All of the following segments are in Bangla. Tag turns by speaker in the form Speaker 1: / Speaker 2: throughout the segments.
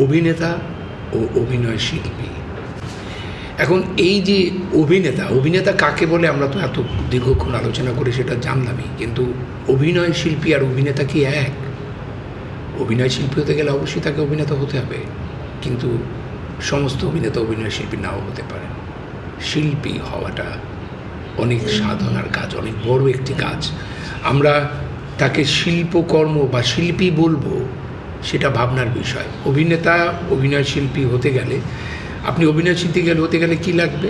Speaker 1: অভিনেতা ও অভিনয় শিল্পী। এখন এই যে অভিনেতা কাকে বলে আমরা তো এত দীর্ঘক্ষণ আলোচনা করে সেটা জানলামই, কিন্তু অভিনয় শিল্পী আর অভিনেতা কি এক? অভিনয় শিল্পী হতে গেলে অবশ্যই তাকে অভিনেতা হতে হবে, কিন্তু সমস্ত অভিনেতা অভিনয় শিল্পী নাও হতে পারে। শিল্পী হওয়াটা অনেক সাধনার কাজ, অনেক বড় একটি কাজ। আমরা তাকে শিল্পকর্ম বা শিল্পী বলবো সেটা ভাবনার বিষয়। অভিনেতা অভিনয় শিল্পী হতে গেলে, আপনি অভিনয় শিল্পী হতে গেলে কী লাগবে,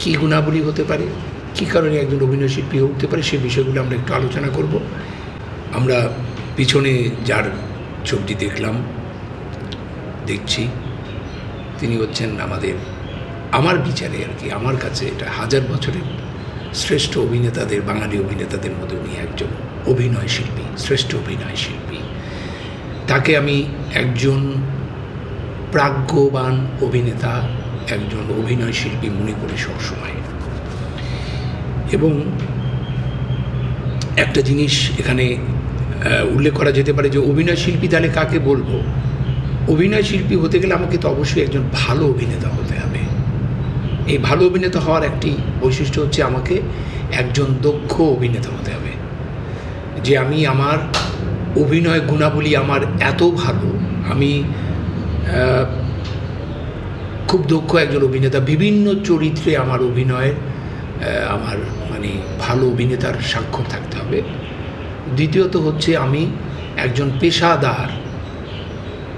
Speaker 1: কী গুণাবলী হতে পারে, কী কারণে একজন অভিনয় শিল্পী হতে পারে, সে বিষয়গুলো আমরা একটু আলোচনা করব। আমরা পিছনে যার ছবিটি দেখছি তিনি হচ্ছেন আমার বিচারে আর কি, আমার কাছে এটা 1000 বছরের শ্রেষ্ঠ অভিনেতাদের, বাঙালি অভিনেতাদের মধ্যে উনি একজন অভিনয় শিল্পী, শ্রেষ্ঠ অভিনয় শিল্পী। তাকে আমি একজন প্রাজ্ঞবান অভিনেতা, একজন অভিনয় শিল্পী মনে করি সবসময়। এবং একটা জিনিস এখানে উল্লেখ করা যেতে পারে যে অভিনয় শিল্পী তাহলে কাকে বলবো? অভিনয় শিল্পী হতে গেলে আমাকে তো অবশ্যই একজন ভালো অভিনেতা হতে হবে। এই ভালো অভিনেতা হওয়ার একটি বৈশিষ্ট্য হচ্ছে আমাকে একজন দক্ষ অভিনেতা হতে হবে, যে আমি আমার অভিনয় গুণাবলী আমার এত ভালো, আমি খুব দক্ষ একজন অভিনেতা, বিভিন্ন চরিত্রে আমার অভিনয়ের আমার ভালো অভিনেতার স্বাক্ষর থাকতে হবে। দ্বিতীয়ত হচ্ছে আমি একজন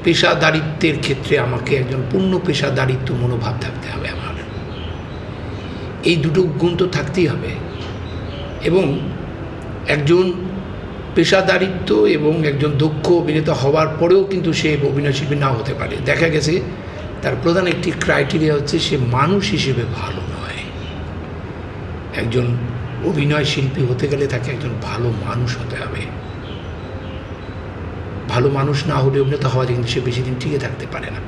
Speaker 1: পেশাদারিত্বের ক্ষেত্রে আমাকে একজন পূর্ণ পেশাদারিত্ব মনোভাব থাকতে হবে আমার। এই দুটো গুণ তো থাকতেই হবে। এবং একজন পেশাদারিত্ব এবং একজন দক্ষ অভিনেতা হওয়ার পরেও কিন্তু সে অভিনয় শিল্পী নাও হতে পারে। দেখা গেছে তার প্রধান একটি ক্রাইটেরিয়া হচ্ছে সে মানুষ হিসেবে ভালো নয়। একজন অভিনয় শিল্পী হতে গেলে তাকে একজন ভালো মানুষ হতে হবে। ভালো মানুষ না হলে অভিনেতা হওয়া যায়, কিন্তু সে বেশি দিন টিকে থাকতে পারে না।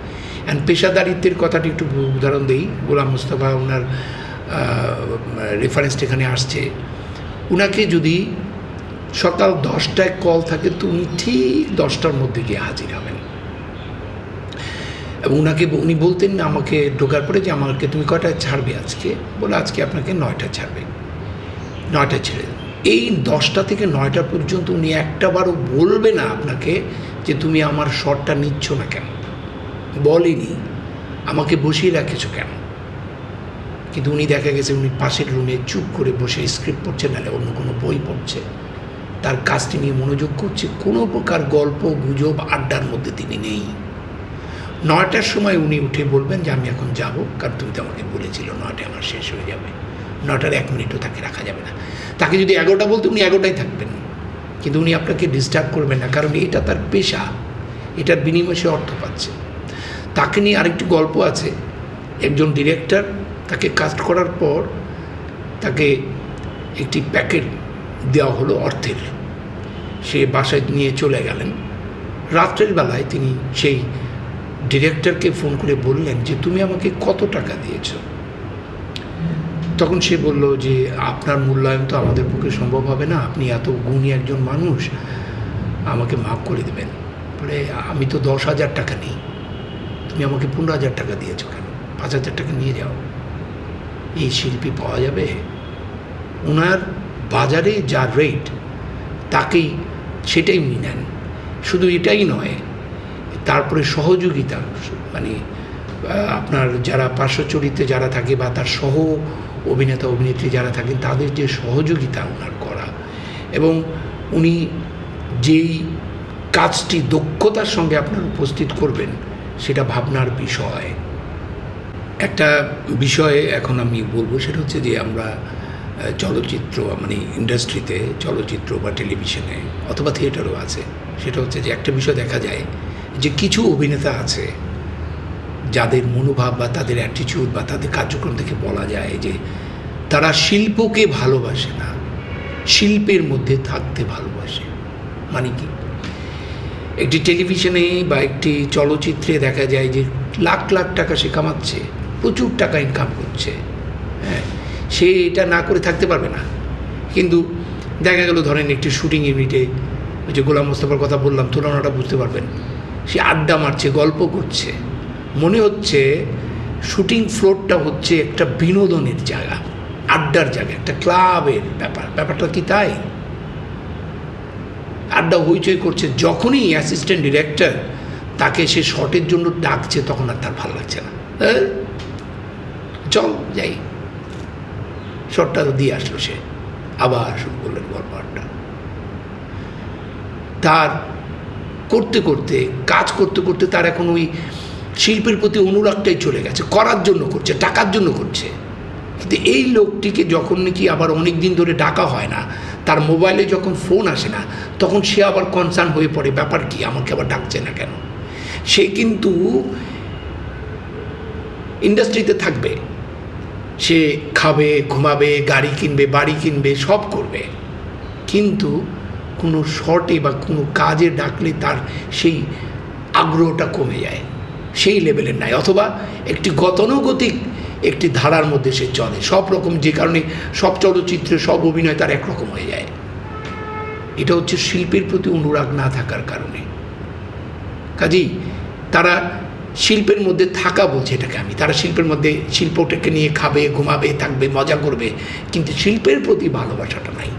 Speaker 1: অ্যান্ড পেশাদারিত্বের কথাটি একটু উদাহরণ দেই। গোলাম মোস্তফা, ওনার রেফারেন্সটা এখানে আসছে। উনাকে যদি সকাল 10টায় কল থাকে তো উনি ঠিক 10টার মধ্যে গিয়ে হাজির হবেন। এবং উনি বলতেন আমাকে ঢোকার পরে যে আমাকে তুমি কয়টায় ছাড়বে আজকে? বলে আজকে আপনাকে 9টায় ছাড়বে, 9টায় ছেড়ে দেবেন। এই 10টা থেকে 9টা পর্যন্ত উনি একটাবারও বলবে না আপনাকে যে তুমি আমার শটটা নিচ্ছ না কেন, বলেনি আমাকে বসিয়ে রাখেছো কেন। কিন্তু উনি দেখা গেছে উনি পাশের রুমে চুপ করে বসে স্ক্রিপ্ট পড়ছে, নাহলে অন্য কোনো বই পড়ছে, তার কাজটি নিয়ে মনোযোগ করছে। কোনো প্রকার গল্প গুজব আড্ডার মধ্যে তিনি নেই। 9টার সময় উনি উঠে বলবেন যে আমি এখন যাব, কারণ তুমি তো আমাকে বলেছিল 9টায় আমার শেষ হয়ে যাবে। 9টার 1 মিনিটও তাকে রাখা যাবে না। তাকে যদি 11টা বলতে উনি 11টায় থাকবেন, কিন্তু উনি আপনাকে ডিস্টার্ব করবেন না, কারণ এটা তার পেশা, এটার বিনিময়ে সে অর্থ পাচ্ছে। তাকে নিয়ে আরেকটি গল্প আছে। একজন ডিরেক্টর তাকে কাস্ট করার পর তাকে একটি প্যাকেট দেওয়া হলো অর্থের, সে বাসায় নিয়ে চলে গেলেন। রাত্রের বেলায় তিনি সেই ডিরেক্টরকে ফোন করে বললেন যে তুমি আমাকে কত টাকা দিয়েছ? তখন সে বলল যে আপনার মূল্যায়ন তো আমাদের পক্ষে সম্ভব হবে না, আপনি এত গুণী একজন মানুষ, আমাকে মাফ করে দেবেন। বলে আমি তো 10,000 টাকা নিই, তুমি আমাকে 15,000 টাকা দিয়েছ কেন? 5,000 টাকা নিয়ে যাও। এই শিল্পী পাওয়া যাবে? ওনার বাজারে যা রেট তাকেই সেটাই উনি নেন। শুধু এটাই নয়, তারপরে সহযোগিতা, আপনার যারা পার্শ্ব চরিত্রে যারা থাকে বা তার সহ অভিনেতা অভিনেত্রী যারা থাকেন তাদের যে সহযোগিতা ওনার করা, এবং উনি যেই কাজটি দক্ষতার সঙ্গে আপনার উপস্থিত করবেন সেটা ভাবনার বিষয়। একটা বিষয়ে এখন আমি বলবো, সেটা হচ্ছে যে আমরা চলচ্চিত্র ইন্ডাস্ট্রিতে, চলচ্চিত্র বা টেলিভিশনে অথবা থিয়েটারও আছে, সেটা হচ্ছে যে একটা বিষয় দেখা যায় যে কিছু অভিনেতা আছে যাদের মনোভাব বা তাদের অ্যাটিটিউড বা তাদের কার্যক্রম থেকে বলা যায় যে তারা শিল্পকে ভালোবাসে না, শিল্পের মধ্যে থাকতে ভালোবাসে। মানে কি, একটি টেলিভিশনে বা একটি চলচ্চিত্রে দেখা যায় যে লাখ লাখ টাকা সে কামাচ্ছে, প্রচুর টাকা ইনকাম করছে, হ্যাঁ, সে এটা না করে থাকতে পারবে না। কিন্তু দেখা গেল ধরেন একটি শুটিং ইউনিটে, ওই যে গোলাম মোস্তফার কথা বললাম, তুলনাটা বুঝতে পারবেন, সে আড্ডা মারছে, গল্প করছে, মনে হচ্ছে শুটিং ফ্লোরটা হচ্ছে একটা বিনোদনের জায়গা, আড্ডার জায়গা, একটা ক্লাবের ব্যাপারটা কি তাই? আড্ডা হইচই করছে। যখনই অ্যাসিস্ট্যান্ট ডিরেক্টর তাকে সে শটের জন্য ডাকছে তখন আর তার ভালো লাগছে না, চল যাই, শটটা দিয়ে আসলো, সে আবার শুরু করলেন গল্পটা। তার করতে করতে, কাজ করতে করতে তার এখন ওই শিল্পের প্রতি অনুরাগটাই চলে গেছে, করার জন্য করছে, টাকার জন্য করছে। কিন্তু এই লোকটিকে যখন নাকি আবার অনেক দিন ধরে ডাকা হয় না, তার মোবাইলে যখন ফোন আসে না, তখন সে আবার কনসার্ন হয়ে পড়ে, ব্যাপার কি, আমাকে আবার ডাকছে না কেন। সে কিন্তু ইন্ডাস্ট্রিতে থাকবে, সে খাবে, ঘুমাবে, গাড়ি কিনবে, বাড়ি কিনবে, সব করবে, কিন্তু কোনো শর্টে বা কোনো কাজে ডাকলে তার সেই আগ্রহটা কমে যায়, সেই লেভেলের নাই, অথবা একটি গতানুগতিক একটি ধারার মধ্যে সে চলে সব রকম, যে কারণে সব চলচ্চিত্রে সব অভিনয় তার একরকম হয়ে যায়। এটা হচ্ছে শিল্পের প্রতি অনুরাগ না থাকার কারণে। কাজেই তারা শিল্পের মধ্যে থাকা বলছে এটাকে আমি, তারা শিল্পের মধ্যে শিল্পটাকে নিয়ে খাবে, ঘুমাবে, থাকবে, মজা করবে, কিন্তু শিল্পের প্রতি ভালোবাসাটা নাই।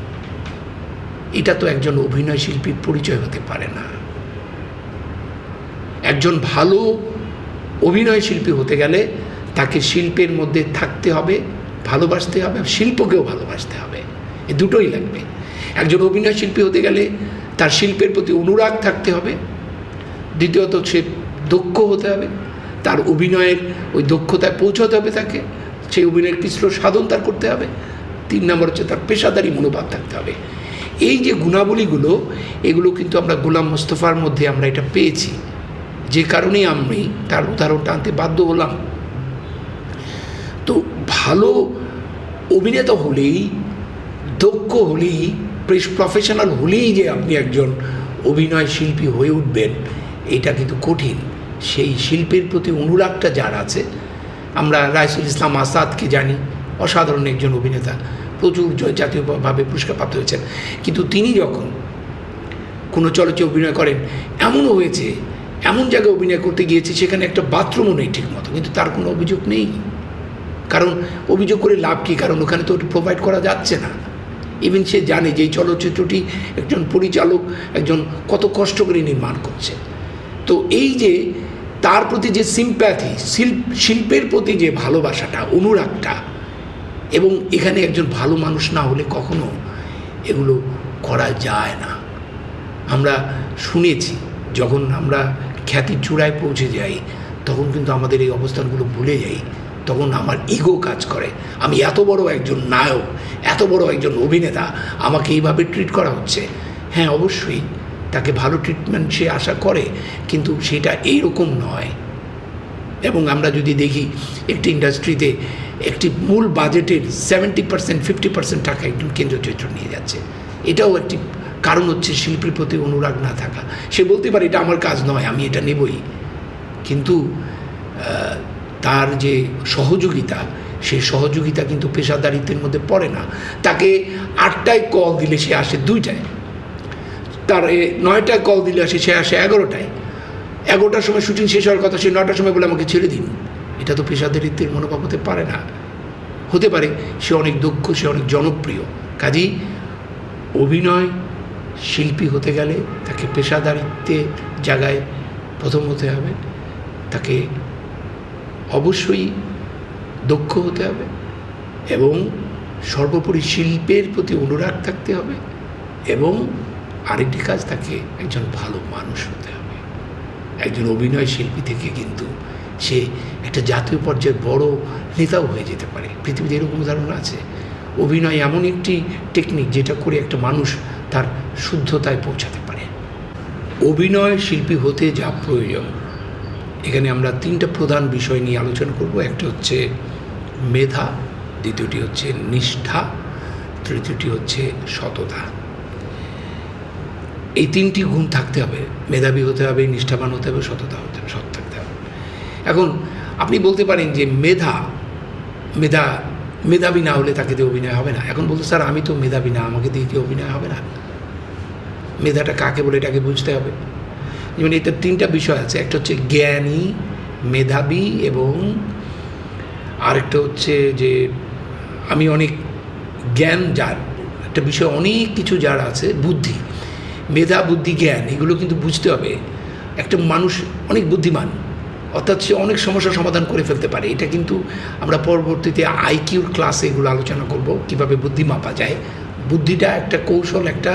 Speaker 1: এটা তো একজন অভিনয় শিল্পীর পরিচয় হতে পারে না। একজন ভালো অভিনয় শিল্পী হতে গেলে তাকে শিল্পের মধ্যে থাকতে হবে, ভালোবাসতে হবে, শিল্পকেও ভালোবাসতে হবে, এই দুটোই লাগবে। একজন অভিনয় শিল্পী হতে গেলে তার শিল্পের প্রতি অনুরাগ থাকতে হবে, দ্বিতীয়ত সে দক্ষ হতে হবে, তার অভিনয়ের ওই দক্ষতায় পৌঁছাতে হবে, তাকে সেই অভিনয়ের কৃষ্ণ সাধন তার করতে হবে, 3 নম্বর হচ্ছে তার পেশাদারি মনোভাব থাকতে হবে। এই যে গুণাবলীগুলো, এগুলো কিন্তু আমরা গোলাম মোস্তফার মধ্যে আমরা এটা পেয়েছি, যে কারণেই আমি তার উদাহরণটা আনতে বাধ্য হলাম। তো ভালো অভিনেতা হলেই, দক্ষ হলেই, প্রফেশনাল হলেই যে আপনি একজন অভিনয় শিল্পী হয়ে উঠবেন, এটা কিন্তু কঠিন। সেই শিল্পের প্রতি অনুরাগটা যার আছে, আমরা রাইসুল ইসলাম আসাদকে জানি, অসাধারণ একজন অভিনেতা, প্রচুর জাতীয়ভাবে পুরস্কারপ্রাপ্ত হয়েছেন, কিন্তু তিনি যখন কোনো চলচ্চিত্রে অভিনয় করেন, এমনও হয়েছে এমন জায়গায় অভিনয় করতে গিয়েছে সেখানে একটা বাথরুমও নেই ঠিক মতো, কিন্তু তার কোনো অভিযোগ নেই। কারণ অভিযোগ করে লাভ কী, কারণ ওখানে তো প্রোভাইড করা যাচ্ছে না। ইভেন সে জানে যে এই চলচ্চিত্রটি একজন পরিচালক একজন কত কষ্ট করে নির্মাণ করছে। তো এই যে তার প্রতি যে সিম্প্যাথি, শিল্পের প্রতি যে ভালোবাসাটা, অনুরাগটা, এবং এখানে একজন ভালো মানুষ না হলে কখনো এগুলো করা যায় না। আমরা শুনেছি যখন আমরা খ্যাতির চূড়ায় পৌঁছে যাই, তখন কিন্তু আমাদের এই অবস্থানগুলো ভুলে যাই, তখন আমার ইগো কাজ করে। আমি এত বড় একজন নায়ক, এত বড় একজন অভিনেতা, আমাকে এইভাবে ট্রিট করা হচ্ছে। হ্যাঁ, অবশ্যই তাকে ভালো ট্রিটমেন্ট সে আশা করে, কিন্তু সেটা এইরকম নয়। এবং আমরা যদি দেখি একটি ইন্ডাস্ট্রিতে একটি মূল বাজেটের 70% 50% টাকা একজন কেন্দ্রীয় চরিত্র নিয়ে যাচ্ছে, এটাও একটি কারণ হচ্ছে শিল্পীর প্রতি অনুরাগ না থাকা। সে বলতে পারে এটা আমার কাজ নয়, আমি এটা নেবই, কিন্তু তার যে সহযোগিতা, সেই সহযোগিতা কিন্তু পেশাদারিত্বের মধ্যে পড়ে না। তাকে 8টায় কল দিলে সে আসে 2টায়, তার 9টায় কল দিলে সে আসে 11টায়, 11টার সময় শুটিং শেষ হওয়ার কথা, সে 9টার সময় বলে আমাকে ছেড়ে দিন। এটা তো পেশাদারিত্বের মনোভাব হতে পারে না। হতে পারে সে অনেক দক্ষ, সে অনেক জনপ্রিয়। কাজেই অভিনয় শিল্পী হতে গেলে তাকে পেশাদারিত্বের জায়গায় প্রথম হতে হবে, তাকে অবশ্যই দক্ষ হতে হবে, এবং সর্বোপরি শিল্পের প্রতি অনুরাগ থাকতে হবে, এবং আরেকটি কাজ, তাকে একজন ভালো মানুষ হতে হবে। একজন অভিনয় শিল্পী থেকে কিন্তু সে একটা জাতীয় পর্যায়ের বড় নেতাও হয়ে যেতে পারে। পৃথিবীতে এরকম উদাহরণ আছে। অভিনয় এমন একটি টেকনিক যেটা করে একটা মানুষ তার শুদ্ধতায় পৌঁছাতে পারে। অভিনয় শিল্পী হতে যা প্রয়োজন, এখানে আমরা 3টা প্রধান বিষয় নিয়ে আলোচনা করব। একটা হচ্ছে মেধা, দ্বিতীয়টি হচ্ছে নিষ্ঠা, তৃতীয়টি হচ্ছে সততা। এই 3টি গুণ থাকতে হবে। মেধাবী হতে হবে, নিষ্ঠাবান হতে হবে, সততা হতে হবে, সৎ থাকতে হবে। এখন আপনি বলতে পারেন যে মেধাবী না হলে তাকে দিয়ে অভিনয় হবে না। এখন বলতে স্যার আমি তো মেধাবী না, আমাকে দিয়ে কি অভিনয় হবে না? মেধাটা কাকে বলে এটাকে বুঝতে হবে। যেমন এতে 3টা বিষয় আছে, একটা হচ্ছে জ্ঞানী, মেধাবী এবং আরেকটা হচ্ছে যে আমি অনেক জ্ঞান যার একটা বিষয় অনেক কিছু যার আছে, বুদ্ধি, মেধা, বুদ্ধি, জ্ঞান, এগুলো কিন্তু বুঝতে হবে। একটা মানুষ অনেক বুদ্ধিমান, অর্থাৎ সে অনেক সমস্যার সমাধান করে ফেলতে পারে। এটা কিন্তু আমরা পরবর্তীতে আইকিউর ক্লাসে এগুলো আলোচনা করব, কীভাবে বুদ্ধি মাপা যায়। বুদ্ধিটা একটা কৌশল, একটা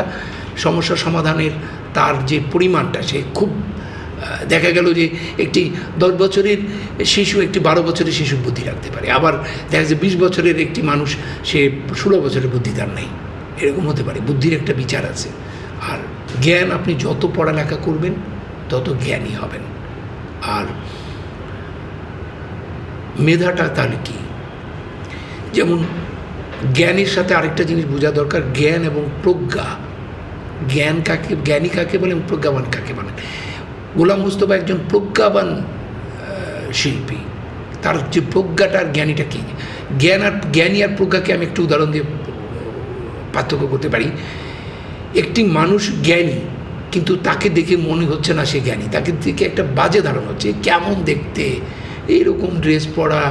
Speaker 1: সমস্যা সমাধানের তার যে পরিমাণটা, সে খুব দেখা গেল যে একটি 10 বছরের শিশু একটি 12 বছরের শিশুর বুদ্ধি রাখতে পারে, আবার দেখা যায় 20 বছরের একটি মানুষ সে 16 বছরের বুদ্ধি তার নেই, এরকম হতে পারে। বুদ্ধির একটা বিচার আছে। আর জ্ঞান, আপনি যত পড়ালেখা করবেন তত জ্ঞানী হবেন। আর মেধাটা তাহলে কি? যেমন জ্ঞানের সাথে আরেকটা জিনিস বোঝা দরকার, জ্ঞান এবং প্রজ্ঞা। জ্ঞান কাকে, জ্ঞানী কাকে বলেন, প্রজ্ঞাবান কাকে বলেন? গোলাম মুস্তফা একজন প্রজ্ঞাবান শিল্পী। তার যে প্রজ্ঞাটা আর জ্ঞানীটা কী? জ্ঞানী আর প্রজ্ঞাকে আমি একটু উদাহরণ দিয়ে পার্থক্য করতে পারি। একটি মানুষ জ্ঞানী, কিন্তু তাকে দেখে মনে হচ্ছে না সে জ্ঞানী, তাকে দেখে একটা বাজে ধারণা হচ্ছে, কেমন দেখতে, এইরকম ড্রেস পরা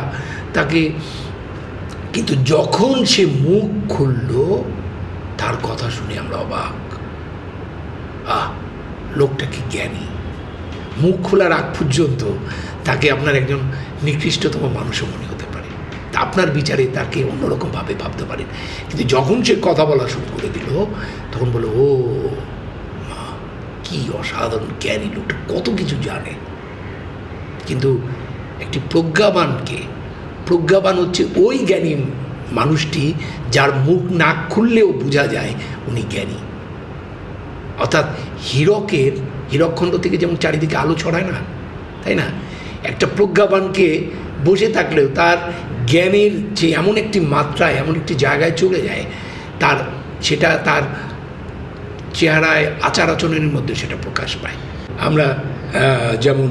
Speaker 1: তাকে। কিন্তু যখন সে মুখ খুলল, তার কথা শুনে আমরা অবাক, লোকটা কি জ্ঞানী। মুখ খোলার আগ পর্যন্ত তাকে আপনার একজন নিকৃষ্টতম মানুষও মনে হতে পারে, তা আপনার বিচারে তাকে অন্যরকমভাবে ভাবতে পারেন। কিন্তু যখন সে কথা বলা শুরু করে দিল, তখন বলো, ও কি অসাধারণ জ্ঞানী, লোকটা কত কিছু জানে। কিন্তু একটি প্রজ্ঞাবানকে, প্রজ্ঞাবান হচ্ছে ওই জ্ঞানী মানুষটি যার মুখ না খুললেও বোঝা যায় উনি জ্ঞানী। অর্থাৎ হীরকখণ্ড থেকে যেমন চারিদিকে আলো ছড়ায় না, তাই না? একটা প্রজ্ঞাবানকে বসে থাকলেও তার জ্ঞানের যে এমন একটি মাত্রায়, এমন একটি জায়গায় চলে যায়, সেটা তার চেহারায়, আচার আচরণের মধ্যে সেটা প্রকাশ পায়। আমরা যেমন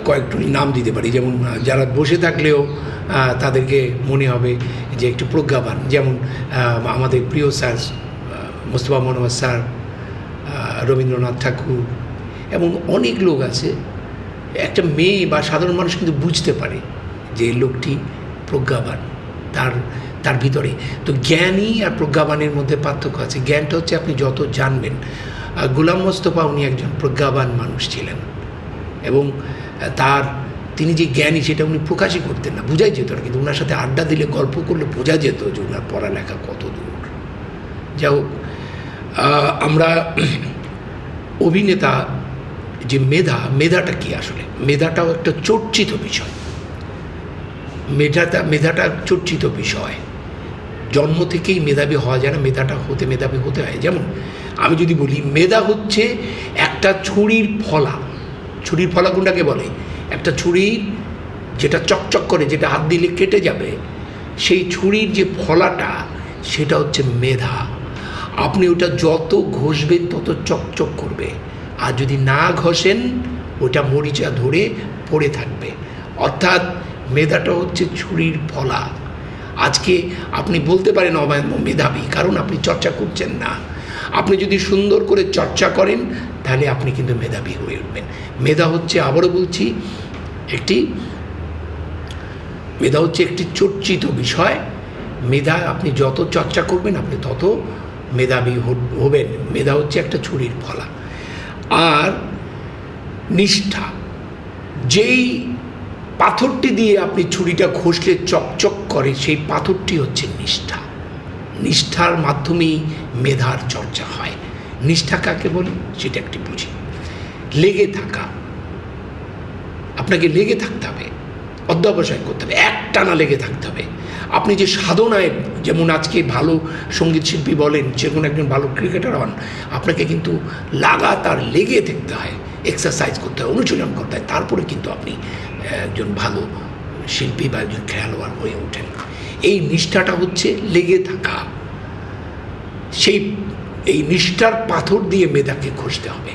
Speaker 1: কয়েকটি নাম দিতে পারি, যেমন যারা বসে থাকলেও তাদেরকে মনে হবে যে একটু প্রজ্ঞাবান, যেমন আমাদের প্রিয় স্যার মোস্তফা মনোয়ার স্যার, রবীন্দ্রনাথ ঠাকুর এবং অনেক লোক আছে। একটা মেয়ে বা সাধারণ মানুষ কিন্তু বুঝতে পারে যে লোকটি প্রজ্ঞাবান, তার ভিতরে। তো জ্ঞানী আর প্রজ্ঞাবানের মধ্যে পার্থক্য আছে। জ্ঞানটা হচ্ছে আপনি যত জানবেন। গোলাম মোস্তফা উনি একজন প্রজ্ঞাবান মানুষ ছিলেন, এবং তিনি যে জ্ঞানী সেটা উনি প্রকাশই করতেন না, বোঝাই যেত না। কিন্তু ওনার সাথে আড্ডা দিলে, গল্প করলে বোঝা যেত যে ওনার পড়ালেখা কত দূর। যাই হোক, আমরা অভিনেতা যে মেধাটা কি আসলে? মেধাটাও একটা চর্চিত বিষয়। মেধাটা চর্চিত বিষয়। জন্ম থেকেই মেধাবী হওয়া যায় না, মেধাবী হতে হয়। যেমন আমি যদি বলি, মেধা হচ্ছে একটা ছুরির ফলা। ছুরির ফলা কোনটাকে বলে? একটা ছুরির যেটা চকচক করে, যেটা হাত দিলে কেটে যাবে, সেই ছুরির যে ফলাটা, সেটা হচ্ছে মেধা। আপনি ওটা যত ঘষবেন তত চকচক করবে, আর যদি না ঘষেন ওটা মরিচা ধরে পড়ে থাকবে। অর্থাৎ মেধাটা হচ্ছে ছুরির ফলা। আজকে আপনি বলতে পারেন মেধাবী, কারণ আপনি চর্চা করছেন না। আপনি যদি সুন্দর করে চর্চা করেন, তাহলে আপনি কিন্তু মেধাবী হয়ে উঠবেন। মেধা হচ্ছে, আবারও বলছি, মেধা হচ্ছে একটি চর্চিত বিষয়। মেধা আপনি যত চর্চা করবেন, আপনি তত মেধাবী হবেন। মেধা হচ্ছে একটা ছুরির ফলা। আর নিষ্ঠা, যেই পাথরটি দিয়ে আপনি ছুরিটা ঘষলে চকচক করে, সেই পাথরটি হচ্ছে নিষ্ঠা। নিষ্ঠার মাধ্যমেই মেধার চর্চা হয়। নিষ্ঠা কাকে বলি সেটা একটি বুঝি। লেগে থাকা, আপনাকে লেগে থাকতে হবে, অধ্যবসায় করতে হবে, একটানা লেগে থাকতে হবে। আপনি যে সাধনায়, যেমন আজকে ভালো সঙ্গীত শিল্পী বলেন, যে কোনো একজন ভালো ক্রিকেটার হন, আপনাকে কিন্তু লাগাতার লেগে থাকতে হয়, এক্সারসাইজ করতে হয়, অনুশীলন করতে হয়, তারপরে কিন্তু আপনি একজন ভালো শিল্পী বা একজন খেলোয়াড় হয়ে ওঠেন। এই নিষ্ঠাটা হচ্ছে লেগে থাকা। এই নিষ্ঠার পাথর দিয়ে মেধাকে ঘষতে হবে।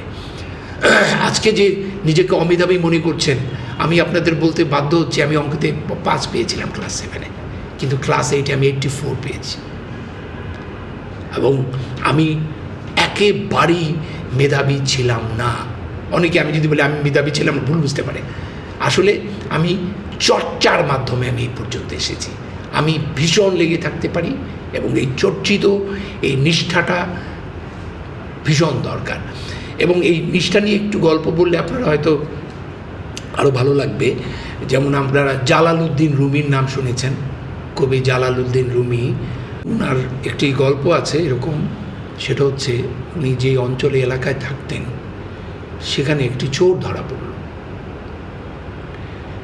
Speaker 1: আজকে যে নিজেকে অমেধাবী মনে করছেন, আমি আপনাদের বলতে বাধ্য হচ্ছি, আমি অঙ্কতে 5 পেয়েছিলাম ক্লাস 7-এ, কিন্তু ক্লাস 8-এ আমি 84 পেয়েছি। এবং আমি একেবারেই মেধাবী ছিলাম না, অনেকে আমি যদি বলি আমি মেধাবী ছিলাম ভুল বুঝতে পারে। আসলে আমি চর্চার মাধ্যমে আমি এই পর্যন্ত এসেছি। আমি ভীষণ লেগে থাকতে পারি এবং এই চর্চিত এই নিষ্ঠাটা ভীষণ দরকার। এবং এই নিষ্ঠা নিয়ে একটু গল্প বললে আপনারা হয়তো আরও ভালো লাগবে। যেমন আপনারা জালালউদ্দিন রুমির নাম শুনেছেন, কবি জালালউদ্দিন রুমি। ওনার একটি গল্প আছে এরকম, সেটা হচ্ছে উনি যে অঞ্চলে এলাকায় থাকতেন সেখানে একটি চোর ধরা পড়ল।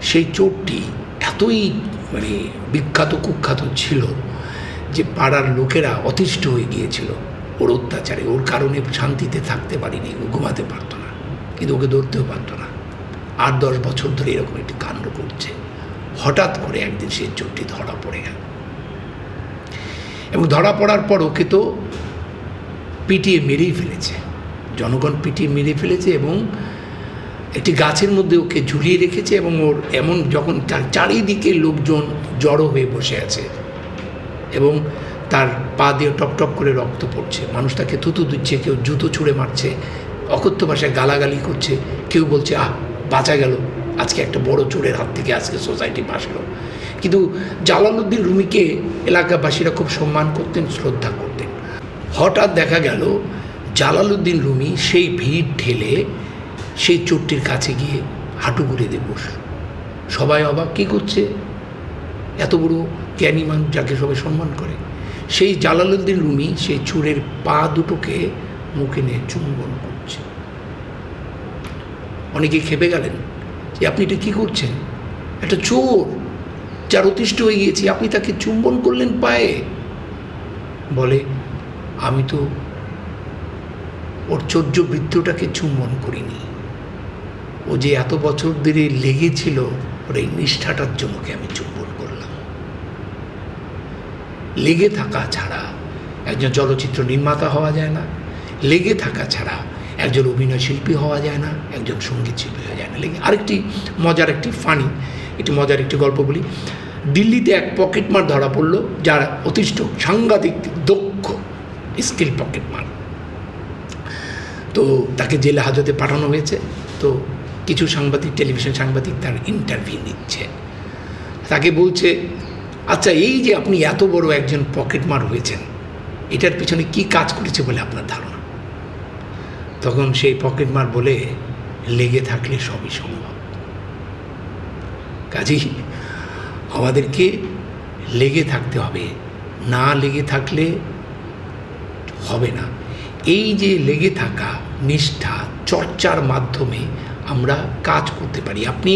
Speaker 1: সেই চোরটি এতই মানে বিখ্যাত কুখ্যাত ছিল যে পাড়ার লোকেরা অতিষ্ঠ হয়ে গিয়েছিল ওর অত্যাচারে। ওর কারণে শান্তিতে থাকতে পারিনি, ঘুমাতে পারতো না, কিন্তু ওকে ধরতেও পারতো না। 8-10 বছর ধরে এরকম একটি কাণ্ড করছে। হঠাৎ করে একদিন সেই চোরটি ধরা পড়ে গেল এবং ধরা পড়ার পর ওকে তো পিটিয়ে মেরেই ফেলেছে, জনগণ পিটিয়ে মেরে ফেলেছে এবং একটি গাছের মধ্যে ওকে ঝুলিয়ে রেখেছে। এবং ওর এমন যখন চারিদিকে লোকজন জড়ো হয়ে বসে আছে এবং তার পা দিয়ে টপ টপ করে রক্ত পড়ছে, মানুষ তাকে থুতু দিচ্ছে, কেউ জুতো ছুঁড়ে মারছে, অকথ্য ভাষায় গালাগালি করছে, কেউ বলছে বাঁচা গেল, আজকে একটা বড় চোরের হাত থেকে আজকে সোসাইটি বাঁচলো। কিন্তু জালালউদ্দিন রুমিকে এলাকাবাসীরা খুব সম্মান করতেন, শ্রদ্ধা করতেন। হঠাৎ দেখা গেল জালালউদ্দিন রুমি সেই ভিড় ঠেলে সেই চোরটির কাছে গিয়ে হাঁটু গুড়ে দিয়ে বসল। সবাই অবাক, কী করছে এত বড় জ্ঞানী মানুষ যাকে সবাই সম্মান করে। সেই জালালউদ্দিন রুমি সেই চোরের পা দুটোকে মুখে নিয়ে চুম্বন করছে। অনেকে খেপে গেলেন যে আপনি এটা কী করছেন, একটা চোর যার অতিষ্ঠ হয়ে গিয়েছি, আপনি তাকে চুম্বন করলেন পায়ে। বলে আমি তো ওর চৌর্যবৃত্তটাকে চুম্বন করিনি, ও যে এত বছর ধরে লেগেছিল ওর এই নিষ্ঠাটার জন্য আমি চুম্বন করলাম। লেগে থাকা ছাড়া একজন চলচ্চিত্র নির্মাতা হওয়া যায় না, লেগে থাকা ছাড়া একজন অভিনয় শিল্পী হওয়া যায় না, একজন সঙ্গীত শিল্পী হওয়া যায় না। আরেকটি মজার একটি গল্প বলি। দিল্লিতে এক পকেটমার ধরা পড়লো, যার অতিষ্ঠ সাংঘাতিক দক্ষ স্কিল পকেটমার। তো তাকে জেলে হাজতে পাঠানো হয়েছে। তো কিছু সাংবাদিক, টেলিভিশন সাংবাদিক তার ইন্টারভিউ নিচ্ছে। তাকে বলছে, আচ্ছা এই যে আপনি এত বড় একজন পকেটমার হয়েছেন, এটার পিছনে কি কাজ করেছে বলে আপনার ধারণা? তখন সেই পকেটমার বলে, লেগে থাকলে সবই সম্ভব। কাজেই আমাদেরকে লেগে থাকতে হবে, না লেগে থাকলে হবে না। এই যে লেগে থাকা, নিষ্ঠা, চর্চার মাধ্যমে আমরা কাজ করতে পারি। আপনি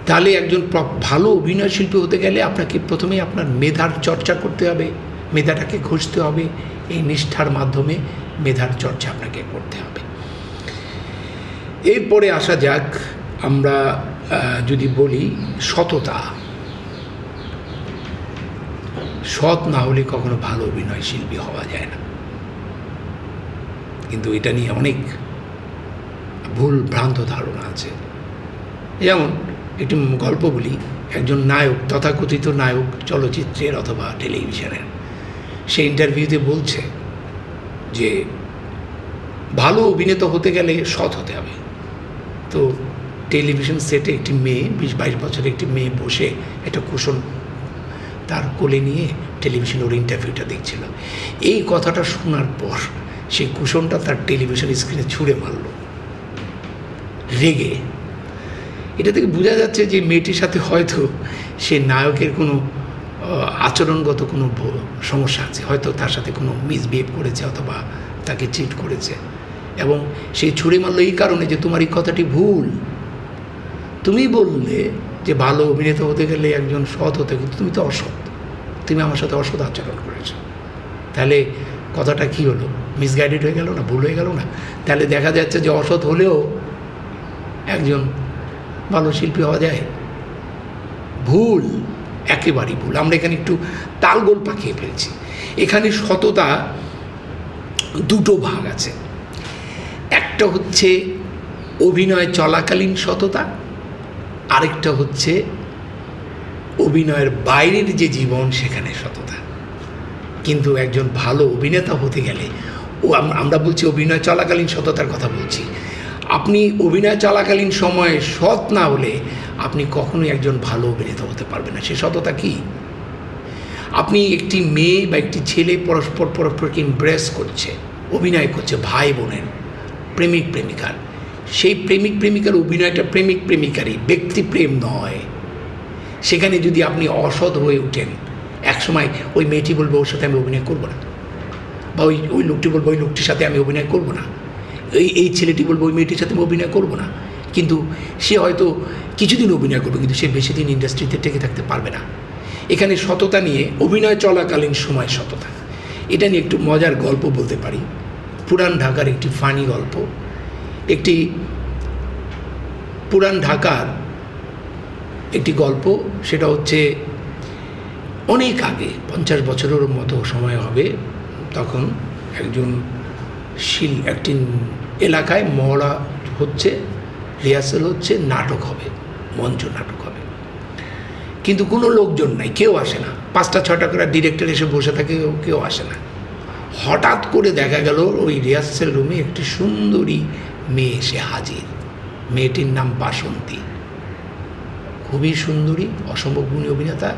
Speaker 1: তাহলে একজন ভালো অভিনয় শিল্পী হতে গেলে আপনাকে প্রথমে আপনার মেধার চর্চা করতে হবে, মেধাটাকে ঘষতে হবে। এই নিষ্ঠার মাধ্যমে মেধার চর্চা আপনাকে করতে হবে। এরপরে আসা যাক, আমরা যদি বলি সততা। সৎ না হলে কখনো ভালো অভিনয় শিল্পী হওয়া যায় না। কিন্তু এটা নিয়ে অনেক ভুল ভ্রান্ত ধারণা আছে। যেমন একটি গল্প বলি, একজন নায়ক, তথাকথিত নায়ক চলচ্চিত্রের অথবা টেলিভিশনের, সে ইন্টারভিউতে বলছে যে ভালো অভিনেতা হতে গেলে সৎ হতে হবে। তো টেলিভিশন সেটে একটি মেয়ে, 20-22 বছরের একটি মেয়ে বসে একটা কুশন তার কোলে নিয়ে টেলিভিশনে ওর ইন্টারভিউটা দেখছিল। এই কথাটা শোনার পর সেই কুশনটা তার টেলিভিশন স্ক্রিনে ছুঁড়ে মারল রেগে। এটা থেকে বোঝা যাচ্ছে যে মেয়েটির সাথে হয়তো সে নায়কের কোনো আচরণগত কোনো সমস্যা আছে, হয়তো তার সাথে কোনো মিসবিহেভ করেছে অথবা তাকে চিট করেছে, এবং সেই ছুঁড়ে মারল এই কারণে যে তোমার এই কথাটি ভুল। তুমি বললে যে ভালো অভিনেতা হতে গেলে একজন সৎ হতে, কিন্তু তুমি তো অসৎ, তুমি আমার সাথে অসৎ আচরণ করেছো। তাহলে কথাটা কি হলো? মিসগাইডেড হয়ে গেল না? ভুল হয়ে গেল না? তাহলে দেখা যাচ্ছে যে অসৎ হলেও একজন ভালো শিল্পী হওয়া যায়। ভুল, একেবারেই ভুল। আমরা এখানে একটু তালগোল পাকিয়ে ফেলছি। এখানে সততা দুটো ভাগ আছে। একটা হচ্ছে অভিনয় চলাকালীন সততা, আরেকটা হচ্ছে অভিনয়ের বাইরের যে জীবন সেখানে সততা। কিন্তু একজন ভালো অভিনেতা হতে গেলে আমরা বলছি অভিনয় চলাকালীন সততার কথা বলছি, আপনি অভিনয় চলাকালীন সময়ে সৎ না হলে আপনি কখনোই একজন ভালো অভিনেতা হতে পারবেন না। সে সততা কি? আপনি একটি মেয়ে বা একটি ছেলে পরস্পরকে ইমপ্রেস করছে, অভিনয় করছে, ভাই বোনের, প্রেমিক প্রেমিকার, সেই প্রেমিক প্রেমিকার অভিনয়টা প্রেমিক প্রেমিকারই, ব্যক্তিপ্রেম নয়। সেখানে যদি আপনি অসৎ হয়ে ওঠেন, একসময় ওই মেয়েটি বলবে ওর সাথে আমি অভিনয় করবো না, বা ওই লোকটি বলবো ওই লোকটির সাথে আমি অভিনয় করবো না, এই ছেলেটি বলবো ওই মেয়েটির সাথে আমি অভিনয় করবো না। কিন্তু সে হয়তো কিছুদিন অভিনয় করবে, কিন্তু সে বেশি দিন ইন্ডাস্ট্রিতে টিকে থাকতে পারবে না। এখানে সততা নিয়ে, অভিনয় চলাকালীন সময় সততা, এটা নিয়ে একটু মজার গল্প বলতে পারি। পুরান ঢাকার একটি ফানি গল্প। একটি পুরান ঢাকার একটি গল্প, সেটা হচ্ছে অনেক আগে, 50 বছরের মতো সময় হবে। তখন একজন একটি এলাকায় মহড়া হচ্ছে, রিহার্সেল হচ্ছে, নাটক হবে, মঞ্চ নাটক হবে, কিন্তু কোনো লোকজন নাই, কেউ আসে না। 5টা-6টা করে ডিরেক্টর এসে বসে থাকে, কেউ আসে না। হঠাৎ করে দেখা গেল ওই রিহার্সেল রুমে একটি সুন্দরী মেয়ে এসে হাজির। মেয়েটির নাম বাসন্তী, খুবই সুন্দরী, অসম্ভব গুণী অভিনেতা।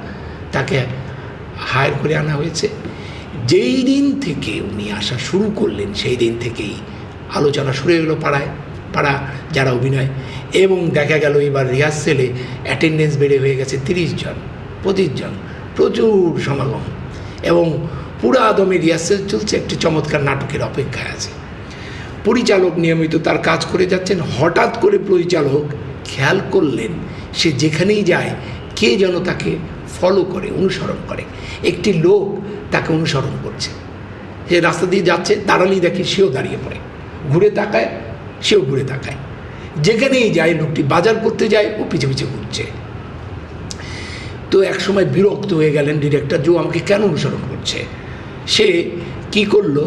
Speaker 1: তাকে হায়ার করে আনা হয়েছে। যেই দিন থেকে উনি আসা শুরু করলেন, সেই দিন থেকেই আলোচনা শুরু হয়ে গেলো পাড়া যারা অভিনয়, এবং দেখা গেল এবার রিহার্সেলে অ্যাটেন্ডেন্স বেড়ে হয়ে গেছে 30 জন, 25 জন, প্রচুর সমাগম, এবং পুরা দমে রিহার্সেল চলছে, একটি চমৎকার নাটকের অপেক্ষায় আছে। পরিচালক নিয়মিত তার কাজ করে যাচ্ছেন। হঠাৎ করে পরিচালক খেয়াল করলেন সে যেখানেই যায় কে যেন তাকে ফলো করে, অনুসরণ করে। একটি লোক তাকে অনুসরণ করছে। সে রাস্তা দিয়ে যাচ্ছে, দাঁড়ালেই দেখে সেও দাঁড়িয়ে পড়ে, ঘুরে তাকায়, সেও ঘুরে তাকায়। যেখানেই যায়, লোকটি বাজার করতে যায়, ও পিছে পিছে ঘুরছে। তো একসময় বিরক্ত হয়ে গেলেন ডিরেক্টর, যে আমাকে কেন অনুসরণ করছে। সে কি করলো,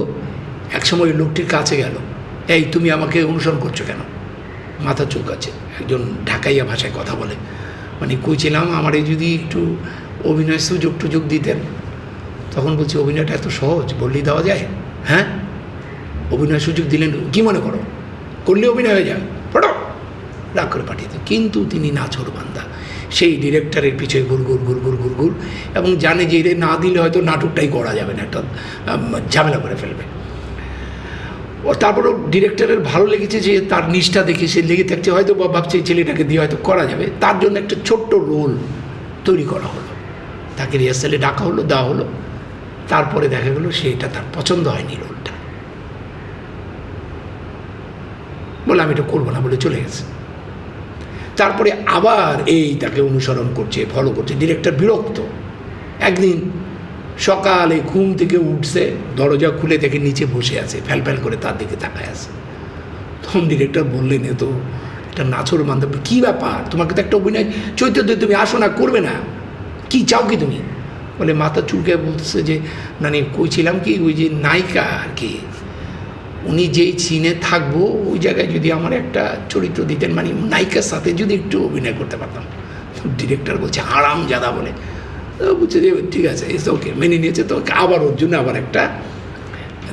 Speaker 1: একসময় ওই লোকটির কাছে গেল, এই তুমি আমাকে অনুসরণ করছো কেন? মাথা চুল আছে, একজন ঢাকাইয়া ভাষায় কথা বলে, মানে কইছিলাম আমারে যদি একটু অভিনয় সুযোগ দিতেন। তখন বলছি, অভিনয়টা এত সহজ, বললেই দেওয়া যায়? হ্যাঁ, অভিনয় সুযোগ দিলেন, কি মনে করো করলে অভিনয় হয়ে যায়? ফটো রাগ করে পাঠিয়ে দেয়। কিন্তু তিনি নাছোড়বান্দা, সেই ডিরেক্টরের পিছিয়ে ঘুর, এবং জানে যে এদের না দিলে হয়তো নাটকটাই করা যাবে না, একটা ঝামেলা করে ফেলবে। ও তারপরেও ডিরেক্টরের ভালো লেগেছে যে তার নিষ্ঠা দেখে সে লেগে থাকছে, হয়তো ভাবছে এই ছেলেটাকে দিয়ে হয়তো করা যাবে। তার জন্য একটা ছোট্ট রোল তৈরি করা হলো, তাকে রিহার্সালে ডাকা হলো, দেওয়া হলো। তারপরে দেখা গেলো সেটা তার পছন্দ হয়নি রোলটা, বলে আমি এটা করবো না বলে চলে গেছে। তারপরে আবার তাকে অনুসরণ করছে, ফলো করছে। ডিরেক্টর বিরক্ত। একদিন সকালে ঘুম থেকে উঠছে, দরজা খুলে দেখে নিচে বসে আছে, ফ্যাল করে তার দিকে তাকায় আছে। তখন ডিরেক্টর বললেন, এ তো একটা নাছোড়বান্দা, কী ব্যাপার, তোমাকে তো একটা অভিনয় চরিত্র, তুমি আসো না, করবে না, কি চাও কি তুমি? বলে মাথা চুলকে বলছে যে মানে কইছিলাম কি, ওই যে নায়িকা আর কি, উনি যেই সিনে থাকবো ওই জায়গায় যদি আমার একটা চরিত্র দিতেন, মানে নায়িকার সাথে যদি একটু অভিনয় করতে পারতাম। ডিরেক্টর বলছে হারামজাদা বলে, বলছে যে ঠিক আছে, ইটস ওকে, মেনে নিয়েছে। তো আবার ওর জন্য আবার একটা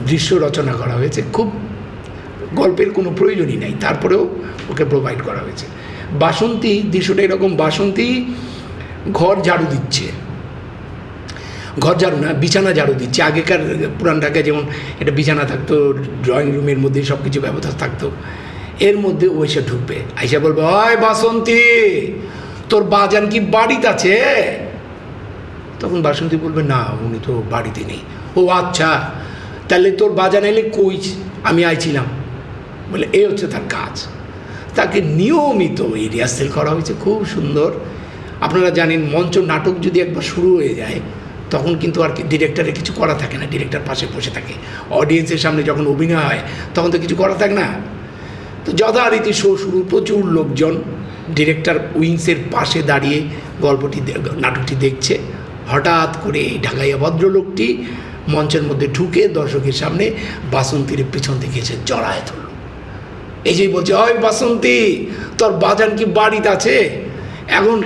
Speaker 1: দৃশ্য রচনা করা হয়েছে, খুব গল্পের কোনো প্রয়োজনই নাই, তারপরেও ওকে প্রোভাইড করা হয়েছে। বাসন্তী দৃশ্যটা এরকম, বাসন্তী ঘর ঝাড়ু দিচ্ছে, ঘর ঝাড়ু না, বিছানা ঝাড়ু দিচ্ছে। আগেকার পুরান ঢাকায় যেমন একটা বিছানা থাকতো, ড্রয়িং রুমের মধ্যে সব কিছু ব্যবস্থা থাকতো, এর মধ্যে ও এসে ঢুকবে, আইসা বলবে, ওই বাসন্তী, তোর বাজান কি বাড়িতে আছে? তখন বাসন্তী বলবে, না উনি তো বাড়িতে নেই। ও আচ্ছা, তাহলে তোর বাজান এলে কই? আমি আইছিলাম বলে, এই হচ্ছে তার কাজ। তাকে নিয়মিত এই রিহার্সেল করা হয়েছে, খুব সুন্দর। আপনারা জানেন, মঞ্চ নাটক যদি একবার শুরু হয়ে যায় তখন কিন্তু আর ডিরেক্টরের কিছু করা থাকে না, ডিরেক্টর পাশে বসে থাকে। অডিয়েন্সের সামনে যখন অভিনয় হয় তখন তো কিছু করা থাকে না। তো যথারীতি শো শুরু, প্রচুর লোকজন ডিরেক্টর উইংসের পাশে দাঁড়িয়ে নাটকটি দেখছে। হঠাৎ করে এই ঢাকাইয়া ভদ্রলোকটি মঞ্চের মধ্যে ঢুকে দর্শকের সামনে বাসন্তীর পিছন থেকে এসে জড়ায় ধরল। এই যে বলছে, ওই বাসন্তী, তোর বাজান কি বাড়িতে আছে? এখন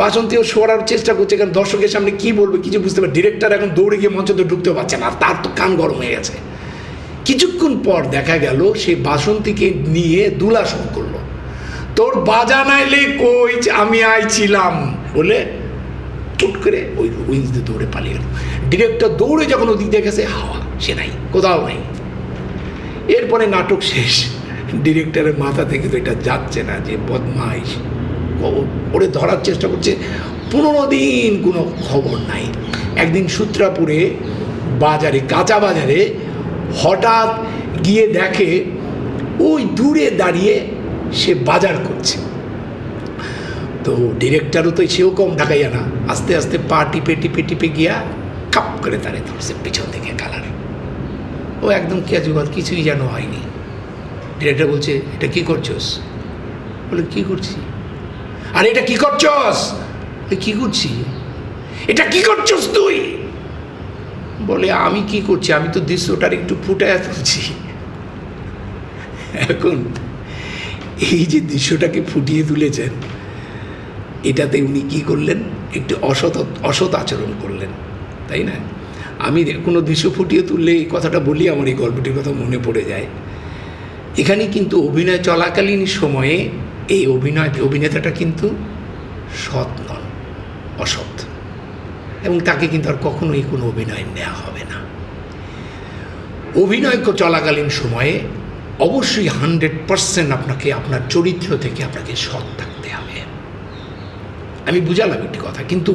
Speaker 1: বাসন্তীও সরার চেষ্টা করছে, কারণ দর্শকের সামনে কি বলবে কিছু বুঝতে পারে। ডিরেক্টর এখন দৌড়ে গিয়ে মঞ্চে তো ঢুকতে পারছে না, আর তার তো কান গরম হয়ে গেছে। কিছুক্ষণ পর দেখা গেল সে বাসন্তীকে নিয়ে দুলাসন করলো, তোর বাজা নাইলে কই আমি আইছিলাম বলে চুট করে ওই উইংস দিয়ে দৌড়ে পালিয়ে গেল। ডিরেক্টর দৌড়ে যখন ওদিক দিয়ে গেছে, হাওয়া সে নাই, কোথাও নাই। এরপরে নাটক শেষ। ডিরেক্টরের মাথা থেকে তো এটা যাচ্ছে না যে বদমাইশ, ওরে ধরার চেষ্টা করছে, 15 দিন কোনো খবর নাই। একদিন সূত্রাপুরে বাজারে, কাঁচা বাজারে হঠাৎ গিয়ে দেখে ওই দূরে দাঁড়িয়ে সে বাজার করছে। তো ডিরেক্টরও তো সেও কম ঢাকাইয়া না, আস্তে আস্তে পা টিপে টিপে টিপে গিয়া কাপ করে তারে ধরছে পিছন থেকে কালার। ও একদম ক্যাজুয়াল, কিছুই যেন হয়নি। ডিরেক্টর বলছে, এটা কি করছস? বলে, কি করছি? আরে এটা কি করছস? কি করছি? এটা কি করছস তুই? বলে, আমি কি করছি, আমি তো দৃশ্যটার একটু ফুটায় তুলছি। এখন এই যে দৃশ্যটাকে ফুটিয়ে তুলেছেন, এটাতে উনি কি করলেন? একটু অসৎ আচরণ করলেন, তাই না? আমি কোনো দৃশ্য ফুটিয়ে তুললে এই কথাটা বলি, আমার এই গল্পটির কথা মনে পড়ে যায়। এখানে কিন্তু অভিনয় চলাকালীন সময়ে এই অভিনেতাটা কিন্তু সৎ নন, অসৎ, এবং তাকে কিন্তু আর কখনোই কোনো অভিনয় নেওয়া হবে না। অভিনয় চলাকালীন সময়ে অবশ্যই 100% আপনাকে আপনার চরিত্র থেকে আপনাকে সৎ থাকতে হবে। আমি বুঝালাম একটি কথা, কিন্তু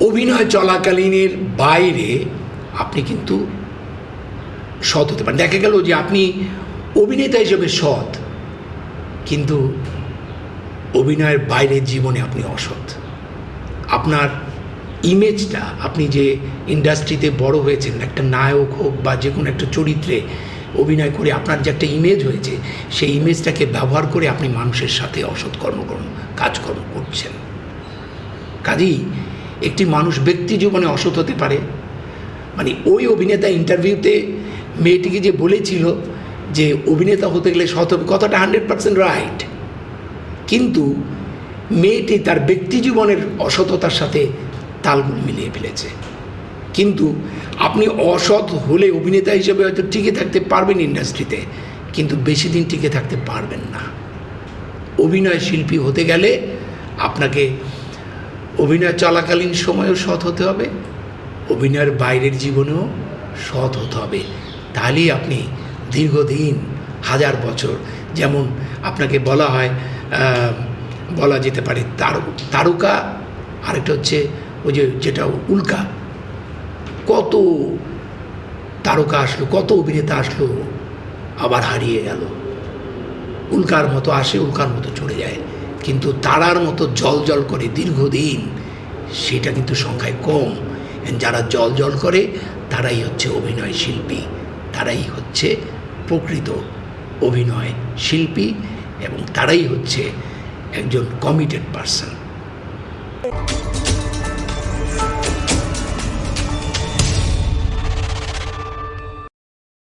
Speaker 1: অভিনয় চলাকালীনের বাইরে আপনি কিন্তু সৎ হতে পারেন। দেখা গেল যে আপনি অভিনেতা হিসেবে সৎ, কিন্তু অভিনয়ের বাইরের জীবনে আপনি অসৎ। আপনার ইমেজটা, আপনি যে ইন্ডাস্ট্রিতে বড় হয়েছেন, একটা নায়ক হোক বা যে কোনো একটা চরিত্রে অভিনয় করে আপনার যে একটা ইমেজ হয়েছে, সেই ইমেজটাকে ব্যবহার করে আপনি মানুষের সাথে অসৎ কাজকর্ম করছেন। কাজেই একটি মানুষ ব্যক্তি জীবনে অসৎ হতে পারে। মানে ওই অভিনেতা ইন্টারভিউতে মেয়েটিকে যে বলেছিল যে অভিনেতা হতে গেলে সৎ হবে, কথাটা 100% রাইট, কিন্তু মেয়েটি তার ব্যক্তি জীবনের অসততার সাথে তালগুলো মিলিয়ে ফেলেছে। কিন্তু আপনি অসৎ হলে অভিনেতা হিসেবে হয়তো টিকে থাকতে পারবেন ইন্ডাস্ট্রিতে, কিন্তু বেশি দিন টিকে থাকতে পারবেন না। অভিনয় শিল্পী হতে গেলে আপনাকে অভিনয় চলাকালীন সময়েও সৎ হতে হবে, অভিনয়ের বাইরের জীবনেও সৎ হতে হবে। তাহলেই আপনি দীর্ঘদিন, 1000 বছর, যেমন আপনাকে বলা যেতে পারে তারকা, আরেকটা হচ্ছে ওই যেটা উল্কা। কত তারকা আসলো, কত অভিনেতা আসলো, আবার হারিয়ে গেল। উল্কার মতো আসে, উল্কার মতো চলে যায়, কিন্তু তারার মতো জল করে দীর্ঘদিন, সেটা কিন্তু সংখ্যায় কম। যারা জল করে তারাই হচ্ছে অভিনয় শিল্পী, তারাই হচ্ছে প্রকৃত অভিনয় শিল্পী, এবং তারাই হচ্ছে একজন কমিটেড পারসন।